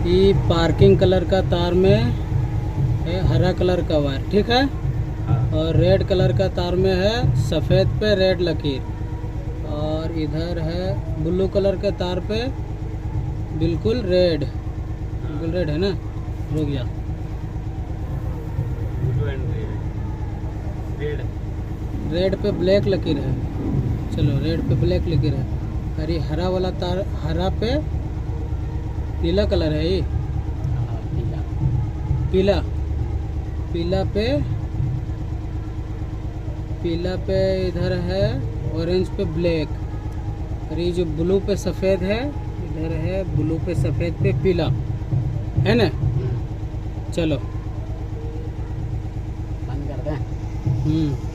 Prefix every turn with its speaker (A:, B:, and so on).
A: ये parking colour का तार में है हरा कलर का वायर, ठीक है। और रेड कलर का तार में है सफ़ेद पे रेड लकीर, और इधर है ब्लू कलर के तार पे बिल्कुल रेड है ना। रुक जा, रेड पे ब्लैक लकीर है। चलो रेड पे ब्लैक लकीर है, और ये हरा वाला तार, हरा पे पीला कलर है। ये पीला पे इधर है ऑरेंज पे ब्लैक, और ये जो ब्लू पे सफ़ेद है इधर है ब्लू पे सफ़ेद पे पीला, है ना। चलो
B: बंद कर दें।